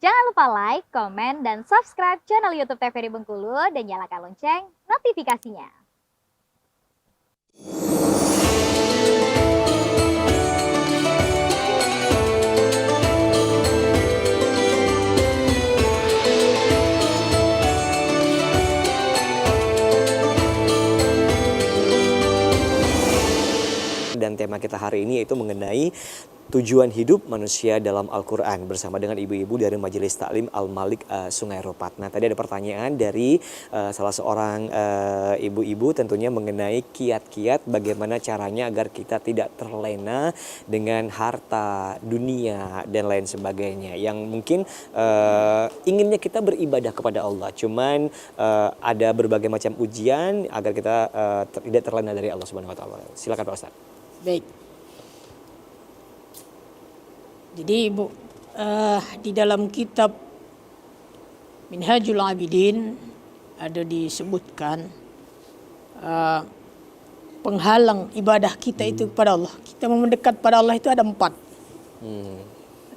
Jangan lupa like, komen, dan subscribe channel YouTube TVRI Bengkulu dan nyalakan lonceng notifikasinya. Dan tema kita hari ini yaitu mengenai tujuan hidup manusia dalam Al-Quran bersama dengan ibu-ibu dari Majelis Taklim Al-Malik Sungai Ropat. Nah, tadi ada pertanyaan dari salah seorang ibu-ibu tentunya mengenai kiat-kiat bagaimana caranya agar kita tidak terlena dengan harta, dunia, dan lain sebagainya. Yang mungkin inginnya kita beribadah kepada Allah, cuman ada berbagai macam ujian agar kita tidak terlena dari Allah Subhanahu Wa Taala. Silakan Pak Ustadz. Baik. Jadi Ibu, di dalam kitab Minhajul Abidin ada disebutkan penghalang ibadah kita itu kepada Allah. Kita mau mendekat pada Allah itu ada 4.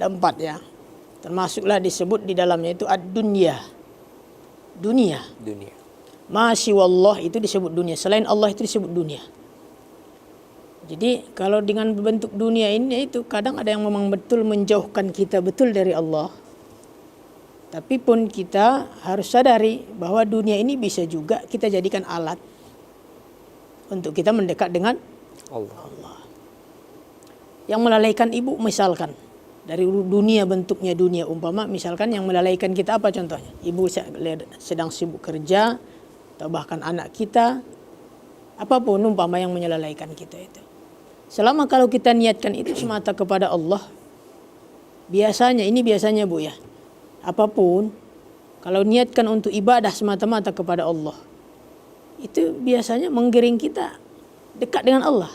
Ada 4 ya. Termasuklah disebut di dalamnya itu ad-dunya. Dunia. Masyi wallah itu disebut dunia. Selain Allah itu disebut dunia. Jadi kalau dengan bentuk dunia ini itu kadang ada yang memang betul menjauhkan kita betul dari Allah. Tapi pun kita harus sadari bahwa dunia ini bisa juga kita jadikan alat untuk kita mendekat dengan Allah. Yang melalaikan ibu misalkan dari dunia bentuknya dunia umpama misalkan yang melalaikan kita apa contohnya? Ibu sedang sibuk kerja atau bahkan anak kita apapun umpama yang menyelesaikan kita itu. Selama kalau kita niatkan itu semata kepada Allah, biasanya Bu ya, apapun kalau niatkan untuk ibadah semata-mata kepada Allah, itu biasanya menggiring kita dekat dengan Allah.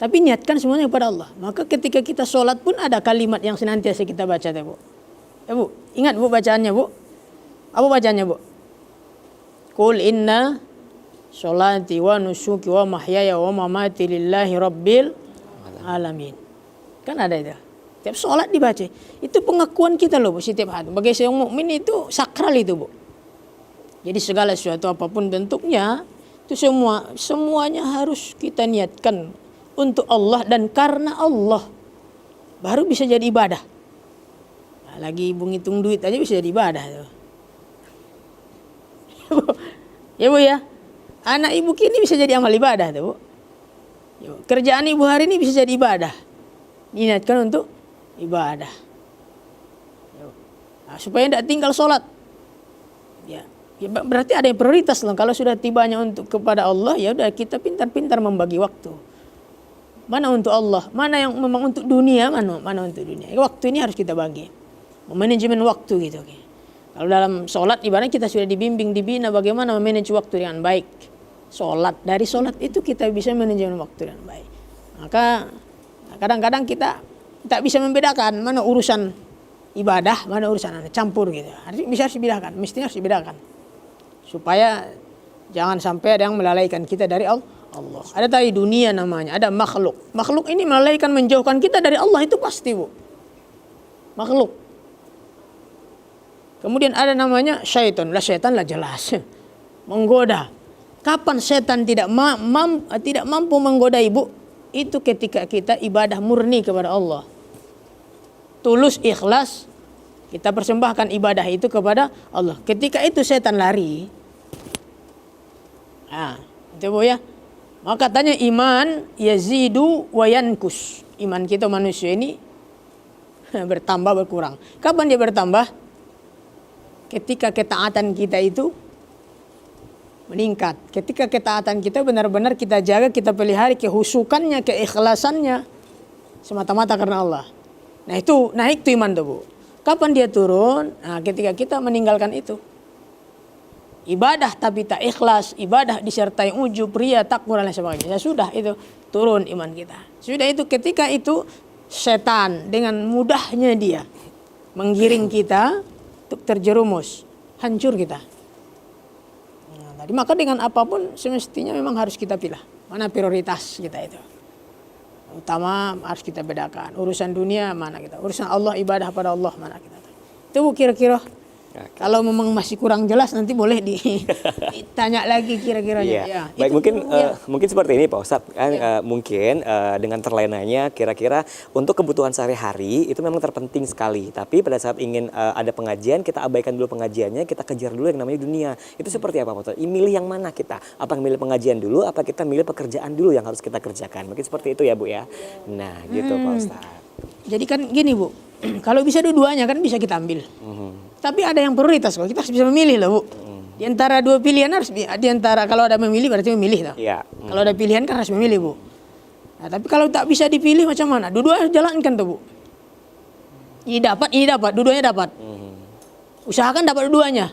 Tapi niatkan semuanya kepada Allah. Maka ketika kita sholat pun ada kalimat yang senantiasa kita baca, Bu. Ya Bu, ingat Bu bacaannya Bu. Apa bacaannya Bu? Qul inna sholati wa nusuki wa mahyaya wa mamati lillahi rabbil alamin. Kan ada itu. Tiap sholat dibaca. Itu pengakuan kita loh Bu, setiap hari. Bagi seorang mukmin itu sakral itu Bu. Jadi segala sesuatu apapun bentuknya, itu semuanya harus kita niatkan untuk Allah dan karena Allah. Baru bisa jadi ibadah. Nah, lagi ibu ngitung duit aja bisa jadi ibadah tuh. Ya Bu ya. Anak ibu kini bisa jadi amal ibadah tuh Bu. Kerjaan ibu hari ini bisa jadi ibadah. Niatkan untuk ibadah. Nah, supaya tidak tinggal sholat. Ya, berarti ada yang prioritas loh. Kalau sudah tibanya untuk kepada Allah, ya udah kita pintar-pintar membagi waktu. Mana untuk Allah, mana yang memang untuk dunia, mana untuk dunia. Waktu ini harus kita bagi. Manajemen waktu gitu. Kalau dalam sholat ibaratnya kita sudah dibimbing, dibina bagaimana memanage waktu dengan baik. Dari sholat itu kita bisa manajemen waktu dengan baik. Maka kadang-kadang kita tak bisa membedakan mana urusan ibadah, mana urusan campur gitu. Harus dibedakan, mestinya harus dibedakan. Supaya jangan sampai ada yang melalaikan kita dari Allah. Ada tadi dunia namanya, ada makhluk. Makhluk ini melalaikan menjauhkan kita dari Allah itu pasti Bu. Makhluk. Kemudian ada namanya syaitan. Syaitan jelas menggoda. Kapan setan tidak mampu menggoda ibu? Itu ketika kita ibadah murni kepada Allah. Tulus, ikhlas, kita persembahkan ibadah itu kepada Allah. Ketika itu setan lari. Nah, itu Bu ya. Maka katanya iman yazidu wa yankus. Iman kita manusia ini bertambah berkurang. Kapan dia bertambah? Ketika ketaatan kita itu meningkat. Ketika ketaatan kita benar-benar kita jaga, kita pelihara kehusukannya, keikhlasannya semata-mata karena Allah. Nah itu naik tuh iman tuh Bu. Kapan dia turun? Nah ketika kita meninggalkan itu. Ibadah tapi tak ikhlas, ibadah disertai ujub, riya, takbur dan sebagainya. Ya sudah itu turun iman kita. Sudah itu ketika itu setan dengan mudahnya dia menggiring kita untuk terjerumus, hancur kita. Maka dengan apapun semestinya memang harus kita pilih mana prioritas kita itu. Utama harus kita bedakan. Urusan dunia mana kita, urusan Allah ibadah pada Allah mana kita. Itu Bu kira-kira. Oke. Kalau memang masih kurang jelas nanti boleh ditanya lagi kira-kiranya. Iya. Ya, Baik, itu, mungkin Bu, ya. mungkin seperti ini Pak Ustadz kan, mungkin dengan terlenanya kira-kira untuk kebutuhan sehari-hari itu memang terpenting sekali. Tapi pada saat ingin ada pengajian, kita abaikan dulu pengajiannya, kita kejar dulu yang namanya dunia. Itu seperti apa Pak Ustadz? Milih yang mana kita? Apa milih pengajian dulu? Apa kita milih pekerjaan dulu yang harus kita kerjakan? Mungkin seperti itu ya Bu ya. Nah gitu Pak Ustadz. Jadi kan gini Bu, kalau bisa dua-duanya kan bisa kita ambil. Tapi ada yang prioritas kok, kita harus bisa memilih loh Bu. Di antara dua pilihan harus, di antara kalau ada memilih berarti memilih toh. Iya. Kalau ada pilihan kan harus memilih Bu. Nah, tapi kalau tak bisa dipilih macam mana? Dua-duanya jalankan tuh Bu. Ini dapat, dua-duanya dapat. Usahakan dapat dua-duanya.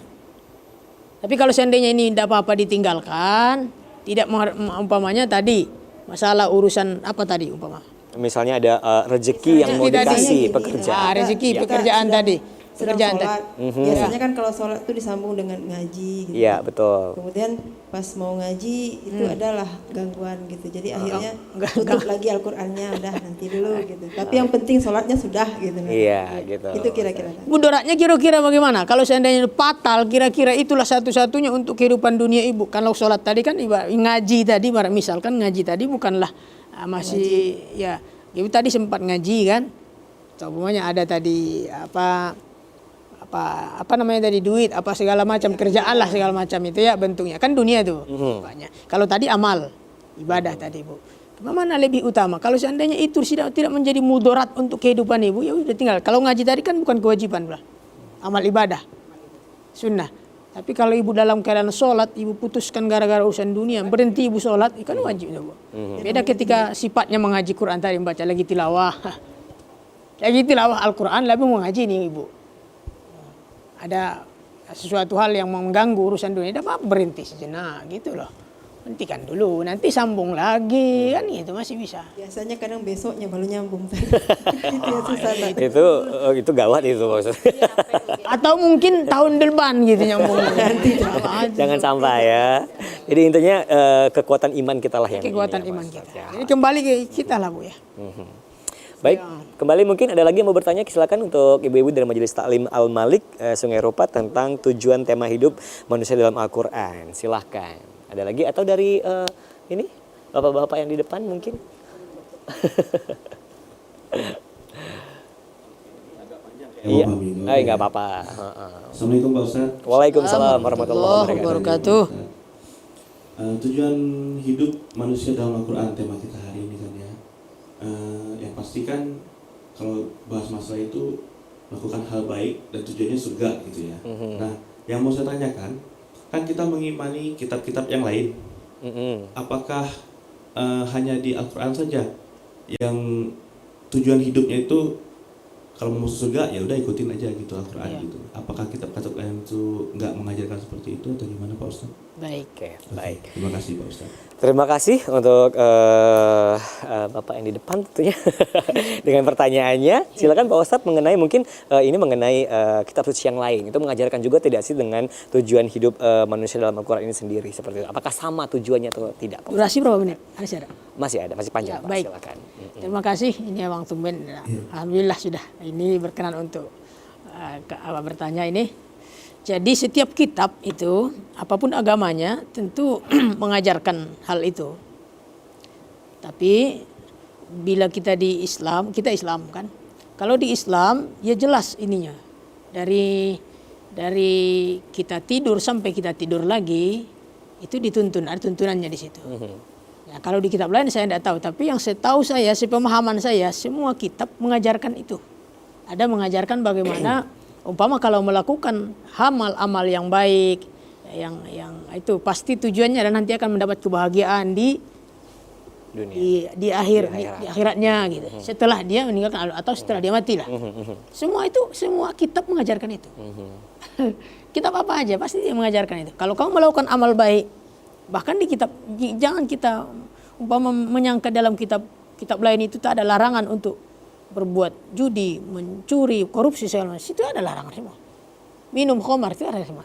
Tapi kalau seandainya ini tidak apa-apa ditinggalkan, tidak umpamanya tadi masalah urusan apa tadi umpama? Misalnya ada rezeki yang mau Rezeki tadi. dikasih pekerjaan. Rezeki Kita pekerjaan sedang- tadi. sedang Pekerjaan sholat. tadi. Biasanya kan kalau sholat itu disambung dengan ngaji gitu. Iya betul. Kemudian pas mau ngaji itu adalah gangguan gitu. Jadi akhirnya tutup lagi Al-Qur'annya udah nanti dulu gitu. Tapi yang penting sholatnya sudah gitu. Iya gitu. Itu kira-kira. Mudaratnya kira-kira bagaimana? Kalau seandainya fatal, kira-kira itulah satu-satunya untuk kehidupan dunia ibu. Kalau sholat tadi kan ngaji tadi, misalkan ngaji tadi bukanlah masih ya, ibu tadi sempat ngaji kan? Umpamanya ada tadi apa namanya tadi duit apa segala macam kerjaan lah segala macam itu ya bentuknya kan dunia tuh banyak. Kalau tadi amal ibadah tadi Bu, mana lebih utama? Kalau seandainya itu tidak menjadi mudarat untuk kehidupan ibu ya udah tinggal. Kalau ngaji tadi kan bukan kewajiban lah, amal ibadah sunnah. Tapi kalau ibu dalam keadaan sholat, ibu putuskan gara-gara urusan dunia, berhenti ibu sholat, itu kan wajib Bu. Beda ketika sifatnya mengaji Quran tadi, membaca lagi tilawah Al-Quran, lebih mengaji nih ibu. Ada sesuatu hal yang mengganggu urusan dunia, tidak apa berhenti sejenak gitu loh. Hentikan dulu, nanti sambung lagi kan itu masih bisa. Biasanya kadang besoknya baru nyambung. Itu yang susah. Itu gawat itu maksudnya. Atau mungkin tahun depan gitu nyambung. Jangan sampai ya. Jadi intinya kekuatan iman kita lah yang Kekuatan ini ya, iman Pak kita. Ustadz, ya. Jadi kembali ke kita lah Bu ya. Baik, kembali mungkin ada lagi yang mau bertanya, silakan untuk ibu-ibu dari Majelis Taklim Al-Malik Sungai Ropat tentang tujuan tema hidup manusia dalam Al-Quran. Silahkan. Ada lagi atau dari ini bapak-bapak yang di depan mungkin? Iya, nggak apa-apa. Assalamualaikum Pak Ustadz. Waalaikumsalam warahmatullahi wabarakatuh. Tujuan hidup manusia dalam Al-Quran tema kita hari ini kan ya. Yang pasti kan kalau bahas masalah itu melakukan hal baik dan tujuannya surga gitu ya. Nah, yang mau saya tanyakan, kan kita mengimani kitab-kitab yang lain. Apakah hanya di Al-Quran saja yang tujuan hidupnya itu kalau mau masuk surga ya udah ikutin aja gitu Al-Quran gitu. Apakah kitab-kitab lain itu nggak mengajarkan seperti itu atau gimana Pak Ustadz? Baik. Oke, baik. Terima kasih Pak Ustadz. Terima kasih untuk Bapak yang di depan tentunya dengan pertanyaannya. Silakan Pak Ustadz mengenai mungkin ini mengenai kitab suci yang lain. Itu mengajarkan juga tidak sih dengan tujuan hidup manusia dalam Al-Quran ini sendiri seperti itu. Apakah sama tujuannya atau tidak Pak? Durasi berapa menit? Ada? Masih ada, masih panjang Ya, Pak. baik. Silakan. Terima kasih. Ini Abang Tumben. Alhamdulillah sudah. Ini berkenan untuk bertanya ini. Jadi setiap kitab itu, apapun agamanya, tentu mengajarkan hal itu. Tapi bila kita di Islam, kita Islam kan. Kalau di Islam, ya jelas ininya. Dari kita tidur sampai kita tidur lagi, itu dituntun, ada tuntunannya di situ. Ya, kalau di kitab lain saya tidak tahu, tapi yang saya tahu sepemahaman saya, semua kitab mengajarkan itu. Ada mengajarkan bagaimana umpama kalau melakukan amal yang baik, yang itu pasti tujuannya dan nanti akan mendapat kebahagiaan di Dunia. di akhiratnya gitu. Setelah dia meninggalkan atau setelah dia mati lah. Semua kitab mengajarkan itu. Kitab apa aja pasti dia mengajarkan itu. Kalau kamu melakukan amal baik, bahkan di kitab, jangan kita umpama menyangka dalam kitab lain itu tak ada larangan untuk berbuat judi, mencuri, korupsi segala macam. Itu ada larangan semua. Minum khamar itu ada semua.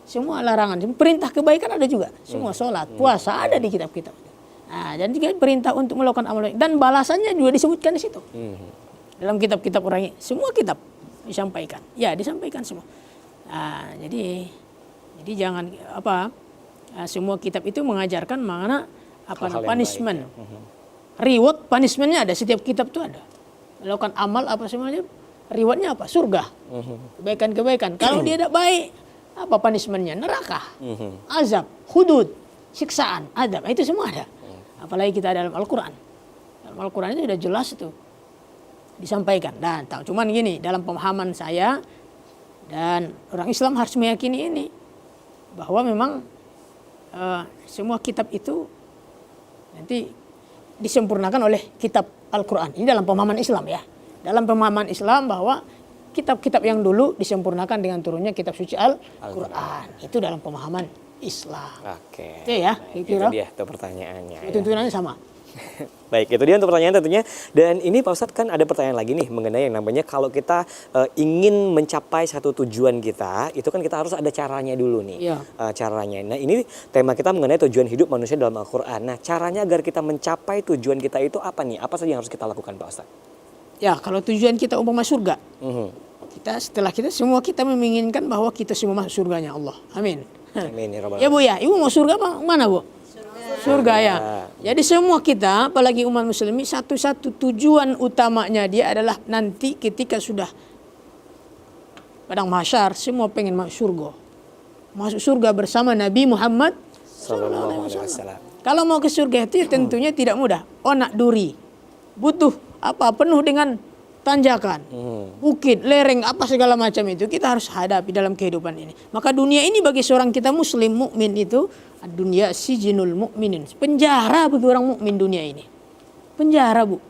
Semua larangan. Perintah kebaikan ada juga. Semua sholat, puasa ada di kitab-kitab. Nah, dan juga perintah untuk melakukan amal baik dan balasannya juga disebutkan di situ. Dalam kitab-kitab orang ini, semua kitab disampaikan. Ya, disampaikan semua. Nah, jadi jangan semua kitab itu mengajarkan mana Hal-hal yang punishment. baik, ya. Reward, punishmentnya ada, setiap kitab itu ada. Melakukan amal apa semuanya, rewardnya apa? Surga. Kebaikan-kebaikan. Kalau dia tidak baik, apa punishmentnya? Neraka, azab, hudud, siksaan, adab. Itu semua ada. Apalagi kita dalam Al-Quran. Dalam Al-Quran itu sudah jelas itu disampaikan. Dan cuman gini, dalam pemahaman saya dan orang Islam harus meyakini ini, bahwa memang semua kitab itu nanti disempurnakan oleh kitab Al-Quran. Ini dalam pemahaman Islam ya. Dalam pemahaman Islam bahwa kitab-kitab yang dulu disempurnakan dengan turunnya kitab suci Al-Quran. Itu dalam pemahaman Islam. Oke. Itu ya, Baik, itu dia tuh pertanyaannya. Ya. tuntunannya sama. Baik, itu dia untuk pertanyaan tentunya. Dan ini Pak Ustadz kan ada pertanyaan lagi nih mengenai yang namanya kalau kita ingin mencapai satu tujuan kita, itu kan kita harus ada caranya dulu nih. Iya. Caranya. Nah ini tema kita mengenai tujuan hidup manusia dalam Al-Quran. Nah caranya agar kita mencapai tujuan kita itu apa nih? Apa saja yang harus kita lakukan Pak Ustadz? Ya, kalau tujuan kita umpama surga, setelah semua kita menginginkan bahwa kita semua masuk surganya Allah. Amin. Amin ya Rabbal Ya Bu ya, Ibu mau surga apa? Mana Bu? Surga ya. Jadi semua kita, apalagi umat muslimin, satu-satu tujuan utamanya dia adalah nanti ketika sudah padang mahsyar, semua pengen masuk surga. Masuk surga bersama Nabi Muhammad Sallallahu Alaihi Wasallam. Kalau mau ke surga itu tentunya tidak mudah. Onak duri, butuh penuh dengan tanjakan, bukit, lereng, apa segala macam itu kita harus hadapi dalam kehidupan ini. Maka dunia ini bagi seorang kita muslim mukmin itu dunia sijinul mukminin, penjara bagi orang mukmin dunia ini. Penjara Bu.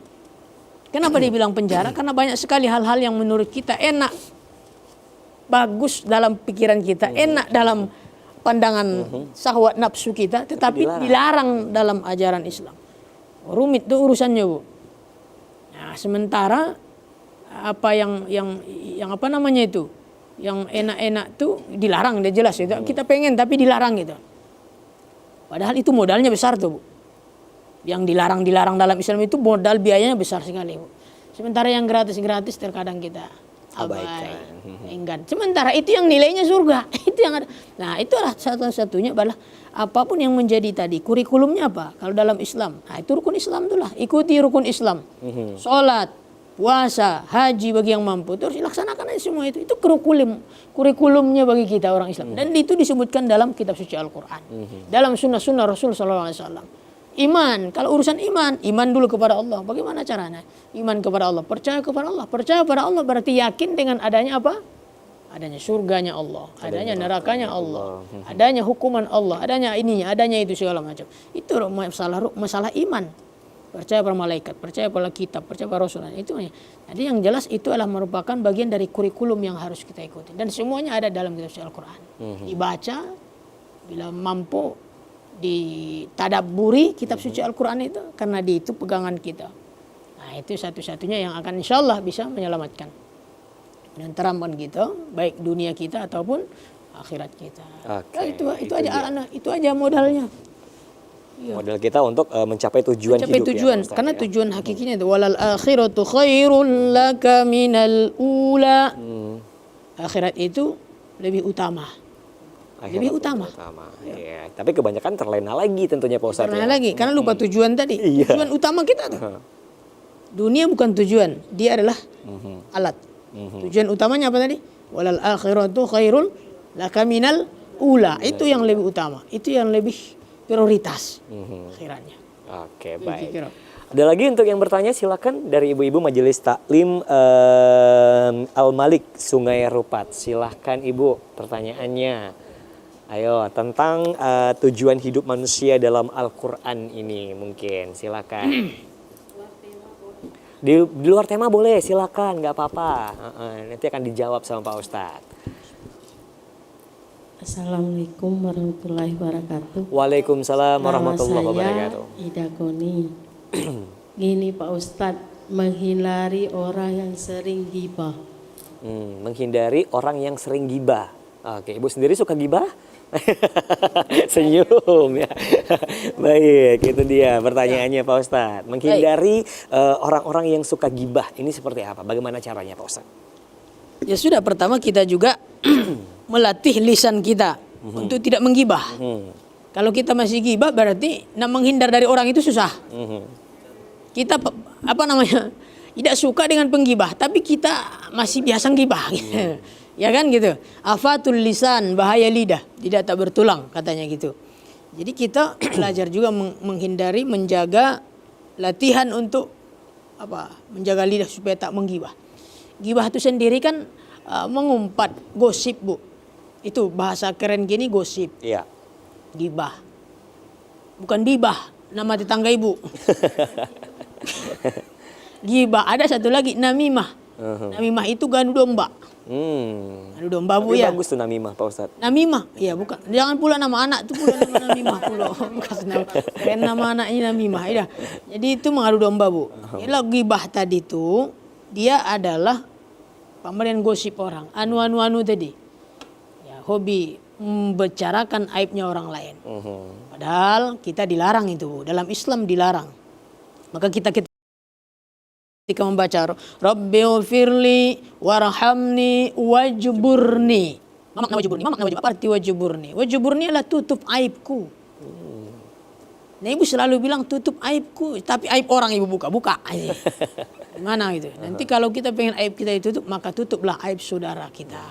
Kenapa dibilang penjara? Karena banyak sekali hal-hal yang menurut kita enak, bagus dalam pikiran kita, enak dalam pandangan syahwat nafsu kita, tetapi dilarang dalam ajaran Islam. Rumit itu urusannya Bu. Nah, sementara apa yang apa namanya itu, yang enak-enak tuh dilarang, dia jelas itu. Kita pengen tapi dilarang gitu. Padahal itu modalnya besar tuh Bu. Yang dilarang dalam Islam itu modal biayanya besar sekali Bu. Sementara yang gratis terkadang kita abai, enggan. Sementara itu yang nilainya surga. Itu yang ada. Nah, itulah satu-satunya adalah apapun yang menjadi tadi kurikulumnya apa? Kalau dalam Islam, nah itu rukun Islam itulah. Ikuti rukun Islam. Salat, puasa, haji bagi yang mampu, terus dilaksanakan aja semua itu. Itu kurikulumnya bagi kita orang Islam. Dan itu disebutkan dalam kitab suci Al-Quran. Dalam sunnah-sunnah Rasul SAW. Iman, kalau urusan iman dulu kepada Allah. Bagaimana caranya? Iman kepada Allah, percaya kepada Allah. Percaya pada Allah berarti yakin dengan adanya apa? Adanya surganya Allah, adanya nerakanya Allah, adanya hukuman Allah, adanya ininya, adanya itu segala macam. Itu masalah iman. Percaya pada malaikat, percaya pada kitab, percaya pada Rasul. Itu. Jadi yang jelas itu adalah merupakan bagian dari kurikulum yang harus kita ikuti. Dan semuanya ada dalam kitab suci Al-Quran. Dibaca, bila mampu ditadabburi kitab suci Al-Quran itu, karena di itu pegangan kita. Nah itu satu-satunya yang akan insya Allah bisa menyelamatkan dan teramkan kita, baik dunia kita ataupun akhirat kita. Oke, Itu aja modalnya. Modal kita untuk mencapai tujuan hidup tujuan, ya, karena tujuan hakikinya itu walal akhiratu khairul laka minal ula. Akhirat itu lebih utama. Lebih utama. Ya. Tapi kebanyakan terlena lagi tentunya Pak Ustadz. Terlena lagi, karena lupa tujuan tadi. Tujuan utama kita tuh. Dunia bukan tujuan, dia adalah alat. Tujuan utamanya apa tadi? Walal akhiratu khairul laka minal ula. Itu yang lebih utama. Itu yang lebih prioritas akhiratnya. Oke, baik. Ada lagi untuk yang bertanya silakan dari ibu-ibu Majelis Taklim Al-Malik Sungai Rupat. Silahkan Ibu pertanyaannya. Ayo tentang tujuan hidup manusia dalam Al-Quran ini mungkin silakan. Di luar tema boleh silakan, nggak apa-apa. Nanti akan dijawab sama Pak Ustadz. Assalamualaikum warahmatullahi wabarakatuh. Waalaikumsalam warahmatullahi wabarakatuh. Nama saya Ida Koni. Gini Pak Ustadz, menghindari orang yang sering gibah. Menghindari orang yang sering gibah. Oke, Ibu sendiri suka gibah? Senyum ya. Baik, itu dia pertanyaannya Pak Ustadz. Menghindari orang-orang yang suka gibah ini seperti apa? Bagaimana caranya Pak Ustadz? Ya sudah, pertama kita juga melatih lisan kita untuk tidak menggibah. Kalau kita masih gibah berarti nak menghindar dari orang itu susah. Kita apa namanya? Tidak suka dengan penggibah, tapi kita masih biasa gibah. Ya kan gitu. Afatul lisan, bahaya lidah, tidak tak bertulang katanya gitu. Jadi kita belajar juga menghindari, menjaga latihan untuk apa? Menjaga lidah supaya tak menggibah. Gibah itu sendiri kan mengumpat, gosip, Bu. Itu bahasa keren gini, gosip. Iya. Gibah. Bukan bibah, nama tetangga ibu. Gibah. Ada satu lagi, namimah. Namimah itu gadu domba. Gadu domba, Bu, Tapi ya. bagus tuh namimah, Pak Ustadz. Namimah, iya bukan. Jangan pula nama anak itu pula nama namimah pula. Bukan nama, keren nama anaknya namimah. Ya. Jadi itu mengadu domba, Bu. Inilah gibah tadi itu, dia adalah pemberian gosip orang. Anu tadi. Ya, hobi membicarakan aibnya orang lain. Padahal kita dilarang itu, Bu. Dalam Islam dilarang. Maka kita ketika membaca Rabbighfirli warhamni wajburni. Makna wajburni, apa arti wajburni? Wajburni adalah tutup aibku. Nah, ibu selalu bilang tutup aibku, tapi aib orang ibu buka. Gimana gitu? Nanti kalau kita pengen aib kita ditutup, maka tutuplah aib saudara kita.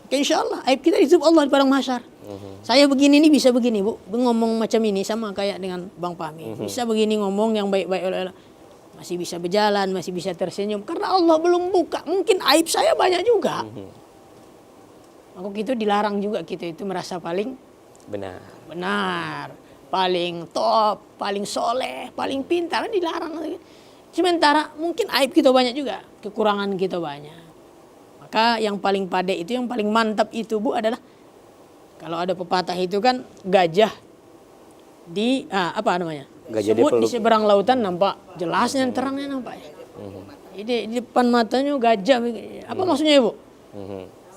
Oke, insya Allah aib kita ditutup Allah di padang mahsyar. Saya begini nih bisa begini, Bu. Ngomong macam ini sama kayak dengan Bang Fahmi. Bisa begini ngomong yang baik-baik, masih bisa berjalan, masih bisa tersenyum karena Allah belum buka. Mungkin aib saya banyak juga. Maka itu dilarang juga, kita itu merasa paling benar, paling top, paling soleh, paling pintar, dilarang. Sementara mungkin aib kita banyak juga, kekurangan kita banyak. Maka yang paling pandai itu, yang paling mantap itu, Bu, adalah kalau ada pepatah itu kan gajah di apa namanya? Gajah Semut di seberang lautan nampak jelasnya, terangnya nampak. Jadi di depan matanya gajah. Apa maksudnya, Ibu?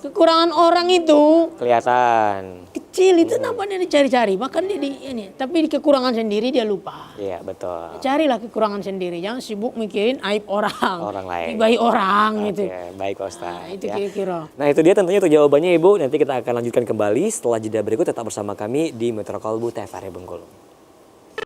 Kekurangan orang itu Kelihatan. kecil, itu nampaknya dicari-cari. Bahkan dia ini, tapi di kekurangan sendiri dia lupa. Iya, betul. Carilah kekurangan sendiri, jangan sibuk mikirin aib Orang lain. Gibahi orang gitu. Oke, baik Pak Ustadz. Itu ya. kira-kira. Nah itu dia tentunya untuk jawabannya Ibu. Nanti kita akan lanjutkan kembali setelah jeda berikut. Tetap bersama kami di Metro Kolbu TVRI Bengkulu.